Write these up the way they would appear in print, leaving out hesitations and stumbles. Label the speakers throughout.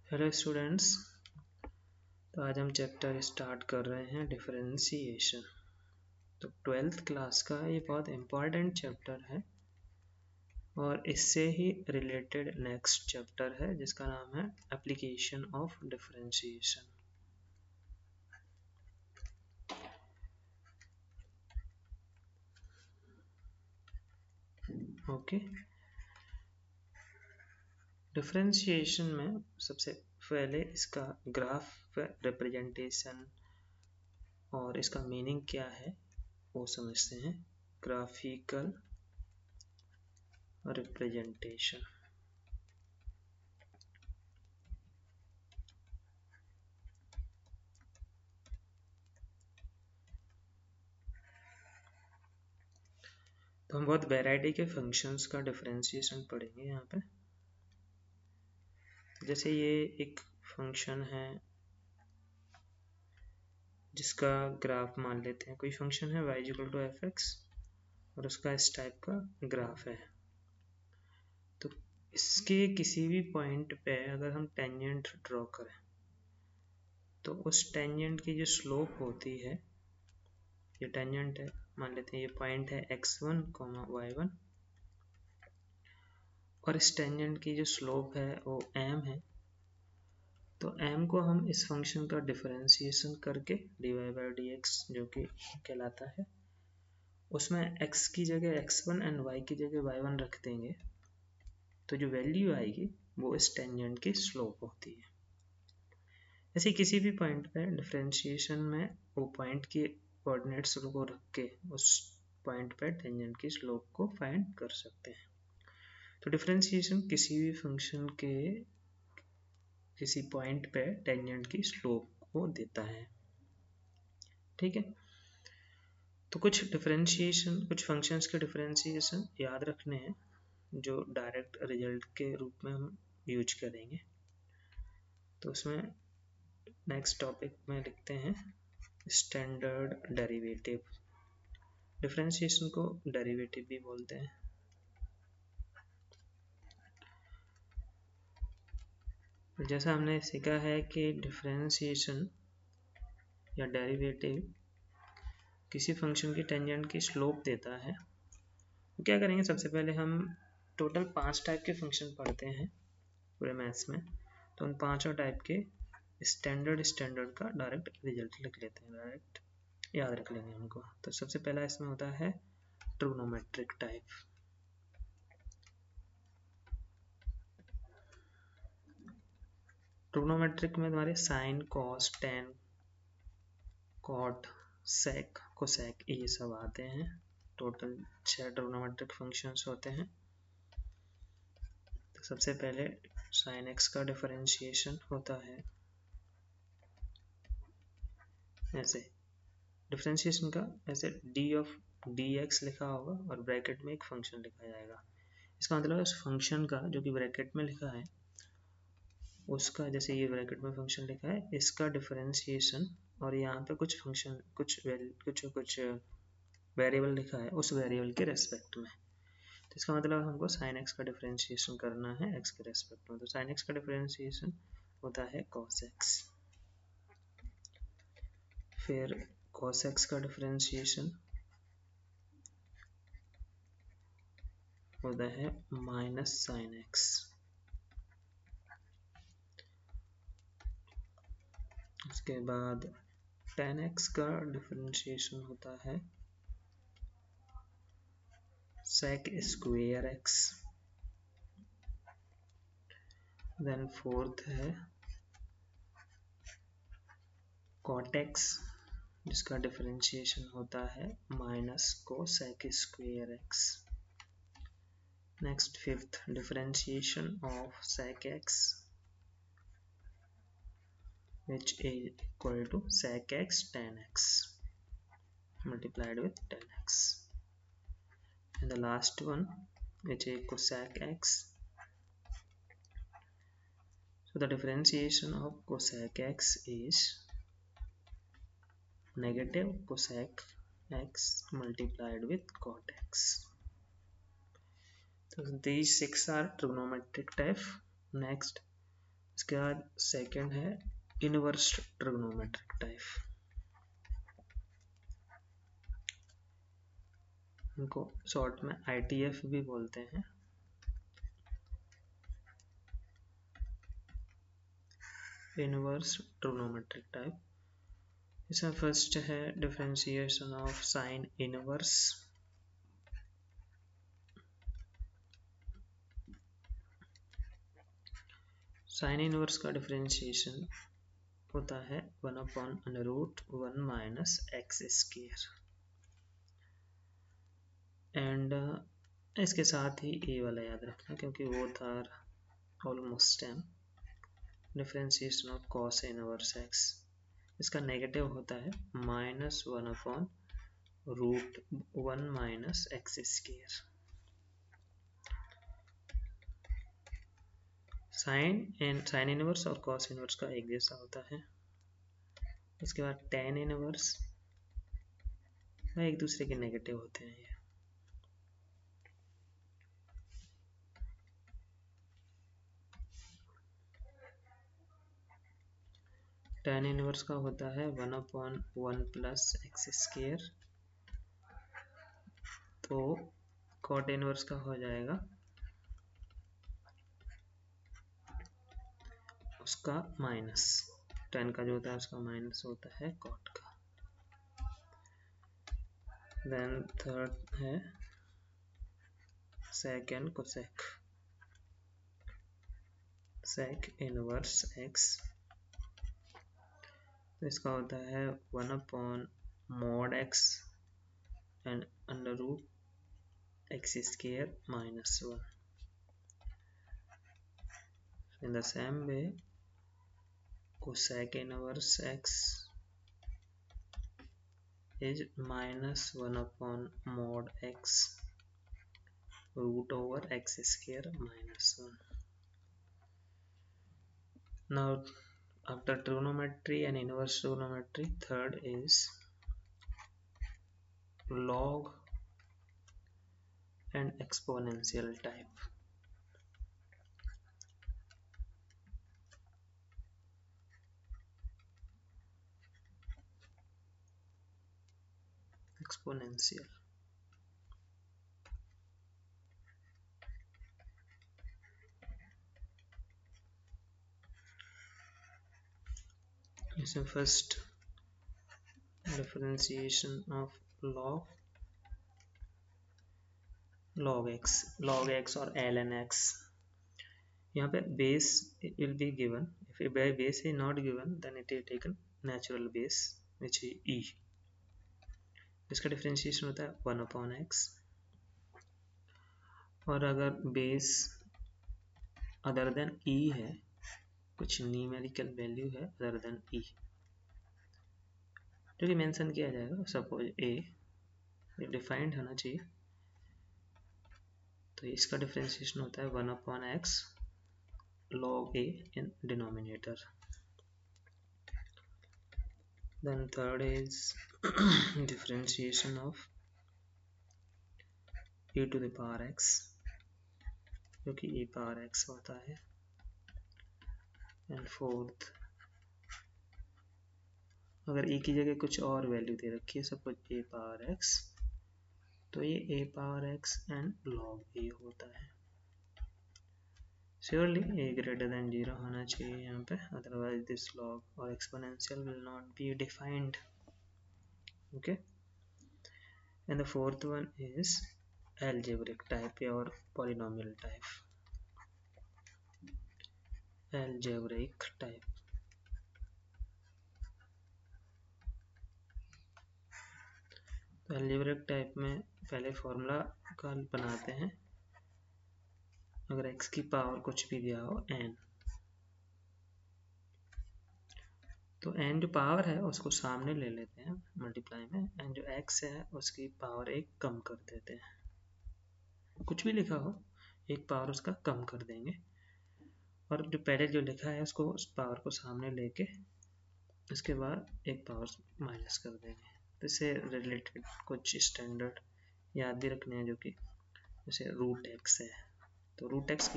Speaker 1: Hello students. तो आज हम चैप्टर स्टार्ट कर रहे हैं डिफरेंशिएशन। तो 12th क्लास का ये बहुत इम्पॉर्टेंट चैप्टर है और इससे ही रिलेटेड नेक्स्ट चैप्टर है जिसका नाम है application of differentiation. Okay, differentiation में सबसे पहले इसका ग्राफ रिप्रेजेंटेशन और इसका मीनिंग क्या है वो समझते हैं। Graphical representation. तो हम बहुत वैरायटी के फंक्शंस का डिफरेंशिएशन पढ़ेंगे यहाँ पे। जैसे ये एक फंक्शन है जिसका ग्राफ मान लेते हैं, कोई फंक्शन है y = f(x) और उसका इस टाइप का ग्राफ है। तो इसके किसी भी पॉइंट पे अगर हम टेंजेंट ड्रॉ करें तो उस टेंजेंट की जो स्लोप होती है, ये टेंजेंट है, मान लेते हैं ये पॉइंट है x1, y1 और इस टेंजेंट की जो स्लोप है वो m है। तो m को हम इस फंक्शन का डिफरेंशिएशन करके dy/dx जो कि कहलाता है, उसमें x की जगह x1 एंड y की जगह y1 रख देंगे तो जो वैल्यू आएगी वो इस टेंजेंट की स्लोप होती है। ऐसे किसी भी पॉइंट पे डिफरेंशिएशन में वो पॉइंट के कोऑर्डिनेट्स को रख के उस पॉइंट पे टेंजेंट की स्लोप को फाइंड कर सकते हैं। तो डिफरेंशिएशन किसी भी फंक्शन के किसी पॉइंट पे टेंजेंट की स्लोप को देता है। ठीक है, तो कुछ डिफरेंशिएशन, कुछ फंक्शंस के डिफरेंशिएशन याद रखने हैं जो डायरेक्ट रिजल्ट के रूप में हम यूज करेंगे। तो उसमें नेक्स्ट टॉपिक में लिखते हैं स्टैंडर्ड डेरिवेटिव। डिफरेंशिएशन को डेरिवेटिव भी बोलते हैं। जैसा हमने सीखा है कि डिफरेंशिएशन या डेरिवेटिव किसी फंक्शन की टेंजेंट की स्लोप देता है। तो क्या करेंगे, सबसे पहले हम टोटल 5 टाइप के फंक्शन पढ़ते हैं पूरे मैथ्स में। तो उन पांचों टाइप के स्टैंडर्ड का डायरेक्ट रिजल्ट लिख लेते हैं, डायरेक्ट याद रख लेंगे हमको। तो सबसे पहला इसमें होता है ट्रिग्नोमेट्रिक टाइप। ट्रिग्नोमेट्रिक में तुम्हारे sign, cos, tan, cot, sec, cosec ये सब आते हैं। टोटल 6 ट्रिग्नोमेट्रिक फंक्शंस होते हैं। तो सबसे पहले साइन एक्स का डिफरेंशिएशन होता है ऐसे, डिफरेंशिएशन का ऐसे डी ऑफ डी एक्स लिखा होगा और ब्रैकेट में एक फंक्शन लिखा जाएगा। इसका मतलब है उस फंक्शन का जो कि ब्रैकेट में लिखा है उसका, जैसे ये ब्रैकेट में फंक्शन लिखा है, इसका डिफरेंशिएशन और यहाँ पे कुछ फंक्शन कुछ वेरिएबल लिखा है उस वेरिएबल के रेस्पेक्ट में। तो इसका मतलब हमको साइन एक्स का डिफरेंशिएशन करना है एक्स के रेस्पेक्ट में। तो साइन एक्स का डिफरेंशिएशन होता है कॉस एक्स। फिर कॉस एक्स का डिफरेंशिएशन होता है माइनस साइन एक्स। उसके बाद tan x का डिफरेंशिएशन होता है sec square x। Then fourth है cot x जिसका डिफरेंशिएशन होता है minus cosec square x। Next fifth differentiation of sec x which is equal to sec x tan x multiplied with tan x. And the last one which is cosec x. So the differentiation of cosec x is negative cosec x multiplied with cot x. So these 6 are trigonometric type. Next इसके बाद second है inverse trigonometric type, इनको short में ITF भी बोलते हैं। Inverse trigonometric type, इसमें first है differentiation of sine inverse. Sine inverse का डिफरेंशिएशन होता है 1/√1 माइनस एक्स स्क्वायर, एंड इसके साथ ही ए वाला याद रखना क्योंकि वो था almost same. Differentiation of cos inverse x, इसका नेगेटिव होता है -1/√1 minus x square. Sine inverse और कॉस इनवर्स का एक जैसा होता है। उसके बाद टेन इनवर्स, एक दूसरे के नेगेटिव होते हैं ये। टेन इनवर्स का होता है 1/1 प्लस एक्स स्क्वायर, तो कॉट इनवर्स का हो जाएगा उसका माइनस, टेन का जो होता है उसका माइनस होता है कॉट का। देन थर्ड है second cosec, sec inverse x, तो इसका होता है 1/mod x and √x square minus 1। In the same way, cosec inverse x is -1/mod x √x square minus 1. Now, after trigonometry and inverse trigonometry, third is log and exponential type. Exponential, is the first differentiation of log x और ln x. यहाँ पे base will be given. If base is not given, then it is taken natural base, which is e. इसका differentiation होता है 1/x, और अगर base other than e है, कुछ न्यूमेरिकल वैल्यू है अदर देन e जो कि मेंशन किया जाएगा, सपोज a डिफाइंड होना चाहिए, तो इसका डिफरेंशिएशन होता है 1/x log a in denominator. Then third is differentiation of e to the power x, जो कि e power x होता है, एंड फोर्थ अगर e की जगह कुछ और वैल्यू दे रखी है, सपोज a power x, तो ये a power x and log a होता है। श्योरली a ग्रेटर देन 0 होना चाहिए यहाँ पे, अदरवाइज दिस log और exponential will not be defined. Okay, and the fourth one is algebraic type or polynomial type. Algebraic type, तो algebraic type में पहले फॉर्मूला का बनाते हैं। अगर x की पावर कुछ भी दिया हो n, तो n जो पावर है उसको सामने ले लेते हैं मल्टीप्लाई में, एंड जो x है उसकी पावर एक कम कर देते हैं। कुछ भी लिखा हो एक पावर उसका कम कर देंगे, और जो पहले जो लिखा है उसको उस पावर को सामने लेके उसके बाद एक पावर माइनस कर देंगे। तो इससे रिलेटेड कुछ स्टैंडर्ड याद भी रखने हैं, जो कि जैसे √x है, तो √x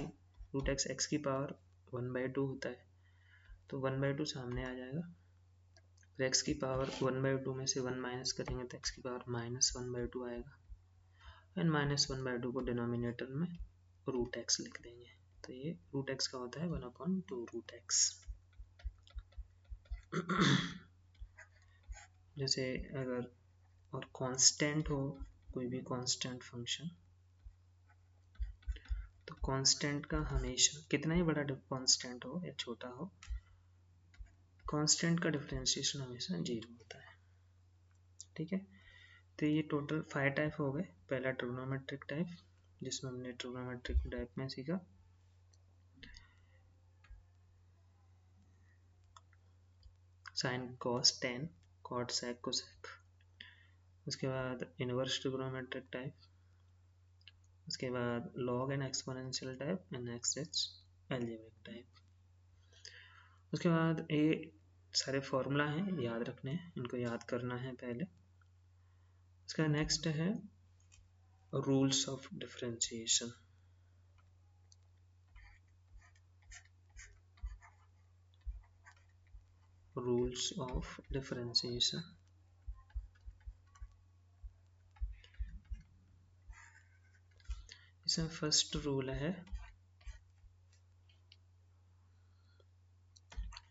Speaker 1: x की पावर 1/2 होता है, तो 1/2 सामने आ जाएगा, फिर एक्स की पावर 1/2 में से 1 माइनस करेंगे तो एक्स की पावर -1/2 आएगा, एंड -1/2 को डिनोमिनेटर में रूट एक्स लिख देंगे। तो ये रूट एक्स का होता है 1/2 रूट एक्स। जैसे अगर और कांस्टेंट हो, कोई भी कांस्टेंट फंक्शन, तो कांस्टेंट का हमेशा कितना ही बड़ा कांस्टेंट हो या छोटा हो, कांस्टेंट का डिफरेंशिएशन हमेशा 0 होता है। ठीक है, तो ये टोटल 5 टाइप हो गए। पहला ट्रिग्नोमेट्रिक टाइप, जिसमें हमने ट्रिग्नोमेट्रिक टाइप में सीखा sine cos tan cot sec cosec. उसके बाद इनवर्स ट्रिग्नोमेट्रिक टाइप, उसके बाद log and exponential type, and next is algebraic type. उसके बाद ये सारे फॉर्मूला हैं, याद रखने हैं, इनको याद करना है पहले। उसका नेक्स्ट है rules of differentiation. Rules of differentiation, इसमें फर्स्ट रूल है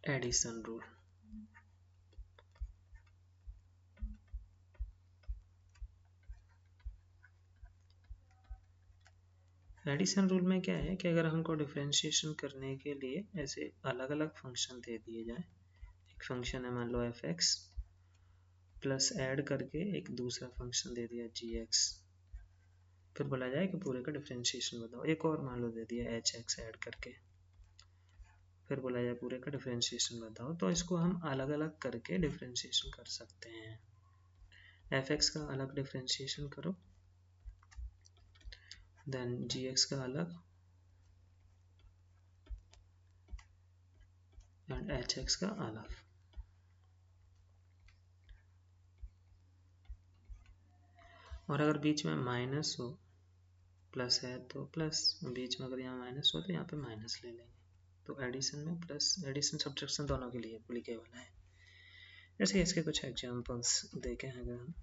Speaker 1: एडिशन रूल। एडिशन रूल में क्या है कि अगर हमको डिफरेंशिएशन करने के लिए ऐसे अलग अलग फंक्शन दे दिए जाए, एक फंक्शन है मान लो एफ एक्स, प्लस ऐड करके एक दूसरा फंक्शन दे दिया जी एक्स, फिर बोला जाए कि पूरे का डिफरेंशिएशन बताओ। एक और मान लो दे दिया एच एक्स ऐड करके, फिर बोला जाए पूरे का डिफरेंशिएशन बताओ। तो इसको हम अलग अलग करके डिफरेंशिएशन कर सकते हैं। एफ एक्स का अलग डिफरेंशिएशन करो, देन जी एक्स का अलग, एंड एच एक्स का अलग। और अगर बीच में माइनस हो, प्लस है तो प्लस, बीच में अगर यहाँ माइनस हो तो यहाँ पे माइनस ले लेंगे। तो एडिशन में प्लस, एडिशन सब्ट्रैक्शन दोनों के लिए एप्लीकेबल है। जैसे इसके कुछ एग्जांपल्स देखें अगर हम,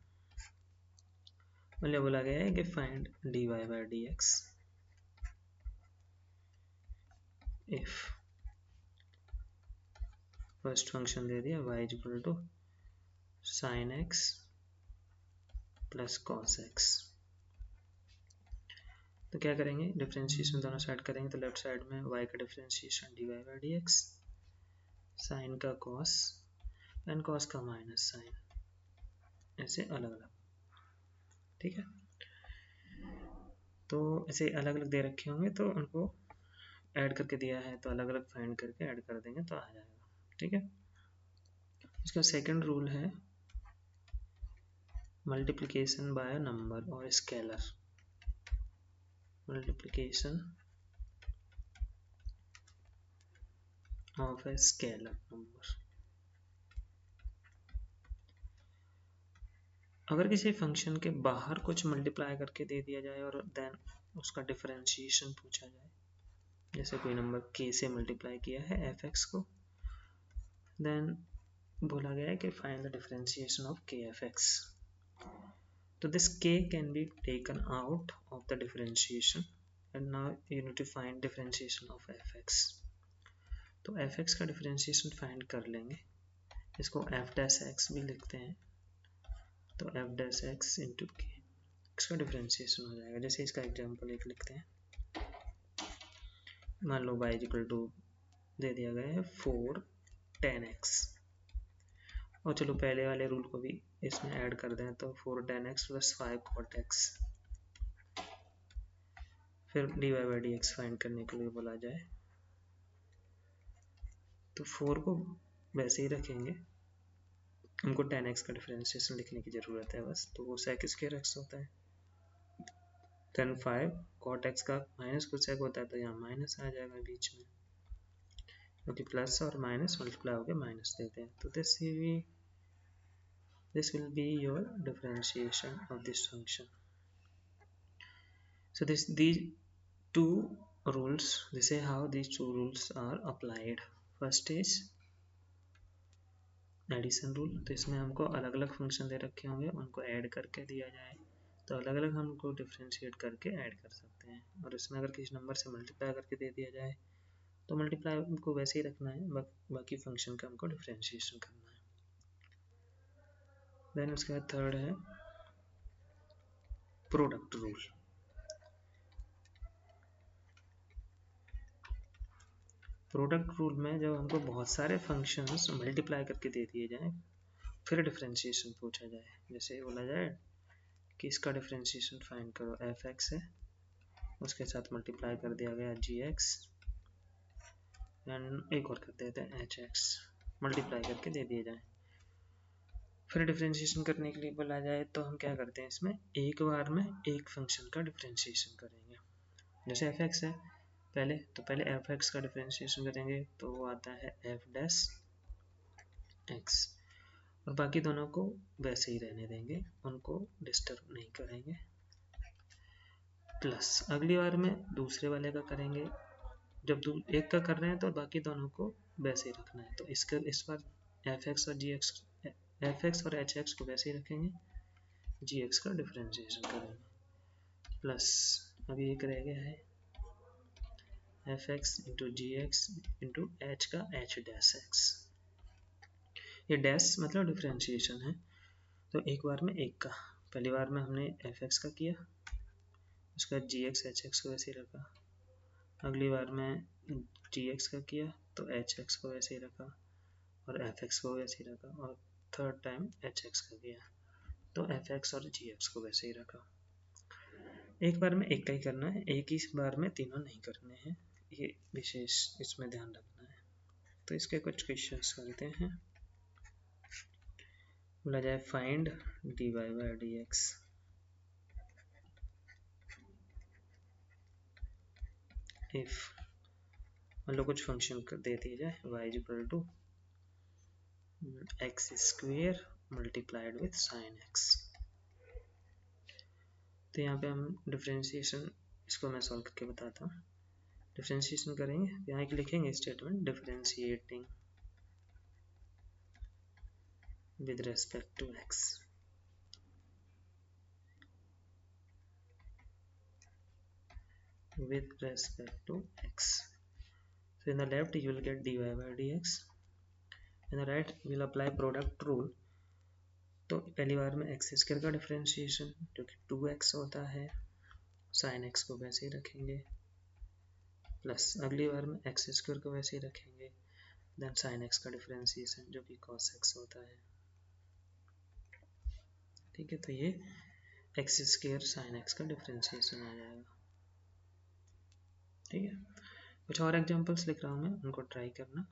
Speaker 1: मतलब बोला गया है कि find dy by dx if first function दे दिया y equal to sine x plus cos x. तो क्या करेंगे, डिफरेंशिएशन दोनों साइड करेंगे, तो लेफ्ट साइड में y का differentiation dy by dx, sine का कॉस एंड कॉस का माइनस साइन, ऐसे अलग अलग। ठीक है, तो ऐसे अलग अलग दे रखे होंगे तो उनको ऐड करके दिया है, तो अलग अलग फाइंड करके ऐड कर देंगे तो आ जाएगा। ठीक है, इसका सेकंड रूल है मल्टीप्लिकेशन बाय नंबर और scalar. Multiplication of a scalar number. अगर किसी फंक्शन के बाहर कुछ मल्टीप्लाई करके दे दिया जाए और देन उसका डिफरेंशिएशन पूछा जाए, जैसे कोई नंबर k से मल्टीप्लाई किया है एफ एक्स को, देन बोला गया है कि find the differentiation of k f x. तो this k can be taken out of the differentiation and now you need to find differentiation of f x. तो एफ एक्स का differentiation find कर लेंगे, इसको एफ डैश एक्स भी लिखते हैं, तो एफ डैश एक्स इंटू के, इसका डिफरेंशिएशन हो जाएगा। जैसे इसका एग्जांपल एक लिखते हैं, मान लो y इक्वल टू दे दिया गया है 4 10x, और चलो पहले वाले रूल को भी इसमें ऐड कर दें, तो 4 10x प्लस 5 cot x, फिर dy by dx फाइंड करने के लिए बोला जाए, तो 4 को वैसे ही रखेंगे, हमको 10x का डिफरेंशिएशन लिखने की ज़रूरत है बस, तो वो sec स्क्वायर x होता है, देन 5 cot x का माइनस कुछ sec होता है, तो यहाँ माइनस आ जाएगा बीच में, क्योंकि प्लस और माइनस मल्टीप्लाई होकर माइनस देते हैं। तो this will be your differentiation of this function. So these two rules, this is how these two rules are applied. First is addition rule, तो इसमें हमको अलग अलग फंक्शन दे रखे होंगे, उनको ऐड करके दिया जाए तो अलग अलग हम उनको डिफ्रेंशिएट करके ऐड कर सकते हैं। और इसमें अगर किसी नंबर से मल्टीप्लाई करके दे दिया जाए तो मल्टीप्लाई उनको वैसे ही रखना है, बाकी फंक्शन का हमको डिफ्रेंशिएशन करना है। देन उसके बाद थर्ड है प्रोडक्ट रूल। प्रोडक्ट रूल में जब हमको बहुत सारे फंक्शंस मल्टीप्लाई करके दे दिए जाएं फिर डिफ्रेंशिएशन पूछा जाए, जैसे बोला जाए कि इसका डिफ्रेंशिएशन फाइंड करो, एफ एक्स है उसके साथ मल्टीप्लाई कर दिया गया जी एक्स एंड एक और कर देते हैं एच एक्स, मल्टीप्लाई करके दे दिए जाए। फिर डिफ्रेंशिएशन करने के लिए बोला जाए तो हम क्या करते हैं, इसमें एक बार में एक फंक्शन का डिफ्रेंशिएशन करेंगे। जैसे एफ एक्स है पहले एफ एक्स का डिफ्रेंशिएशन करेंगे तो वो आता है एफ डैश एक्स, और बाकी दोनों को वैसे ही रहने देंगे, उनको डिस्टर्ब नहीं करेंगे। प्लस अगली बार में दूसरे वाले का करेंगे, जब एक का कर रहे हैं तो बाकी दोनों को वैसे ही रखना है, तो इस बार एफ एक्स और जी एक्स, एफ एक्स और एच एक्स को वैसे ही रखेंगे, जी एक्स का डिफ्रेंशिएशन करेंगे। प्लस अभी एक रह गया है एफ एक्स इंटू जी एक्स इंटू एच का एच डैश एक्स, ये डैश मतलब डिफ्रेंशिएशन है। तो एक बार में एक का, पहली बार में हमने एफ एक्स का किया, उसका जी एक्स एच एक्स को वैसे ही रखा, अगली बार में जी एक्स का किया तो एच एक्स को वैसे ही रखा और एफ एक्स को वैसे ही रखा, और थर्ड टाइम एच एक्स का किया तो एफ एक्स और जी एक्स को वैसे ही रखा। एक बार में एक का ही करना है, एक ही बार में तीनों नहीं करने हैं, ये विशेष इसमें ध्यान रखना है। तो इसके कुछ क्वेश्चंस करते हैं। बोला जाए find d y by d x, if मान लो कुछ फंक्शन दे दिया जाए y is equal to x square multiplied with sine x, तो यहाँ पे हम डिफ्रेंशिएशन, इसको मैं सॉल्व करके बताता हूँ। डिफ्रेंशिएशन करेंगे, यहाँ एक लिखेंगे statement differentiating with respect to x, with respect to x. So in the left you will get dy by dx, in the right you will apply product rule। तो पहली बार में एक्स स्क्वायर का differentiation जो कि 2x होता है, sine x को वैसे ही रखेंगे, प्लस अगली बार में एक्स स्क्वायर को वैसे ही रखेंगे, देन साइन एक्स का डिफरेंशिएशन जो कि cos x होता है। ठीक है, तो ये एक्स स्क्वायर साइन एक्स का डिफरेंशिएशन आ जाएगा। ठीक है, कुछ और एग्जांपल्स लिख रहा हूँ मैं, उनको ट्राई करना।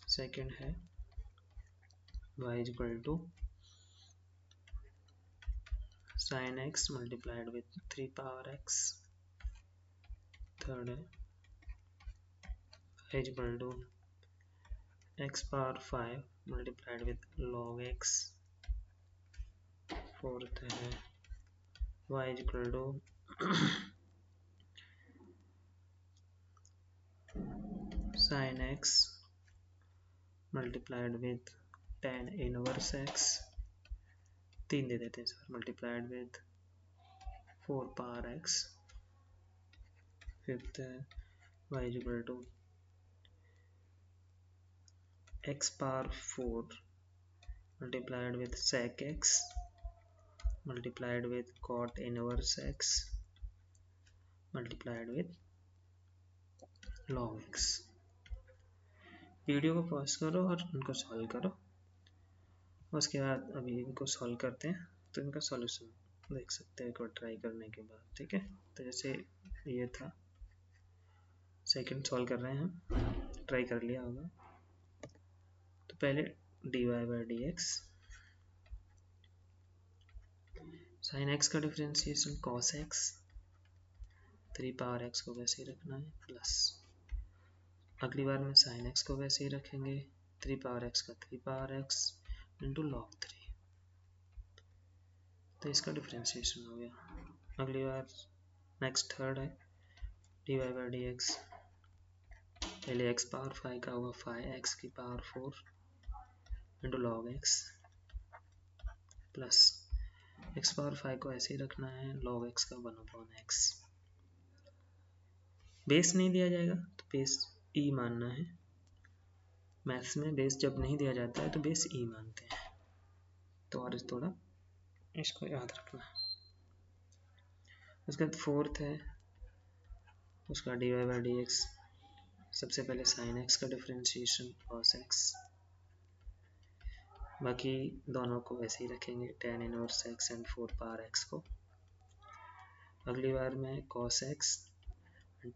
Speaker 1: सेकंड है y is equal to sin x multiplied with 3 power x, third है y is equal to x power 5 multiplied with log x, fourth है y is equal to sin x multiplied with tan inverse x, 3 दे देते हैं sir, multiplied with 4 power x, fifth है y is equal to x power 4 multiplied with sec x multiplied with cot inverse x multiplied with log x। Video को pause करो और उनको solve करो, उसके बाद अभी इनको सॉल्व करते हैं तो इनका सॉल्यूशन देख सकते हैं एक बार ट्राई करने के बाद। ठीक है, तो जैसे ये था, सेकंड सॉल्व कर रहे हैं हम, ट्राई कर लिया होगा। तो पहले d y by d x, sine x का differentiation cos x, 3 power x को वैसे ही रखना है, प्लस अगली बार में साइन एक्स को वैसे ही रखेंगे, 3 पावर एक्स का 3 पावर एक्स इंटू लॉग 3, तो इसका डिफरेंशिएशन हो गया। अगली बार नेक्स्ट थर्ड है d y by d x, पहले x पावर 5 का होगा 5x की power 4 into log x plus x power 5 को ऐसे ही रखना है, log x का 1/x। बेस नहीं दिया जाएगा तो बेस e मानना है। मैथ्स में बेस जब नहीं दिया जाता है तो बेस e मानते हैं, तो और थोड़ा इसको याद रखना। उसके बाद फोर्थ है उसका dy/dx। सबसे पहले sin x का डिफरेंशिएशन cos x, बाकी दोनों को वैसे ही रखेंगे tan inverse x and 4 power x को। अगली बार में cos x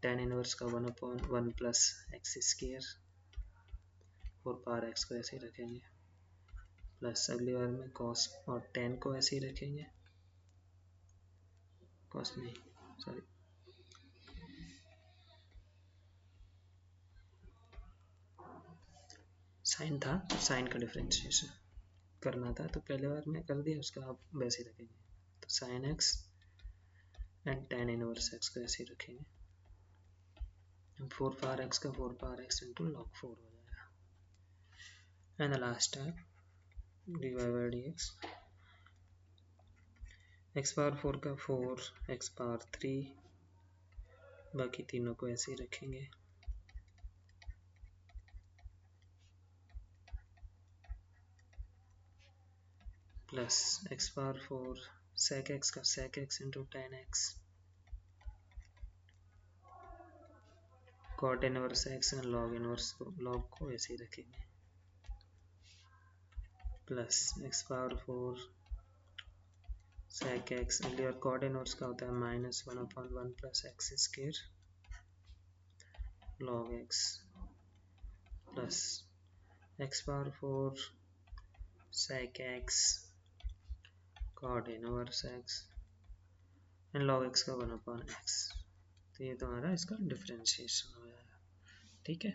Speaker 1: tan इनवर्स का 1/1 plus x square 4 power x को ऐसे ही रखेंगे, प्लस अगली बार में cos और tan को ऐसे ही रखेंगे, cos नहीं सॉरी साइन था, साइन का डिफरेंशिएशन करना था तो पहले बार में कर दिया, उसका आप वैसे ही रखेंगे। तो sine x and tan inverse x को ऐसे ही रखेंगे, 4 पावर एक्स का 4 पावर एक्स इंटू लॉग 4 हो जाएगा। एंड द लास्ट है dy/dx, x पावर 4 का 4 x पावर 3, बाकी तीनों को ऐसे ही रखेंगे, plus x power 4 sec x का sec x into tan x, cot inverse x and log inverse को log को ऐसे ही रखेंगे, plus x power 4 sec x, अगली बार cot इनवर्स का होता है -1/1 plus x square log x, plus x power 4 sec x cot inverse x and log x का 1/x। तो ये तुम्हारा इसका डिफरेंशिएशन हो जाएगा, ठीक है।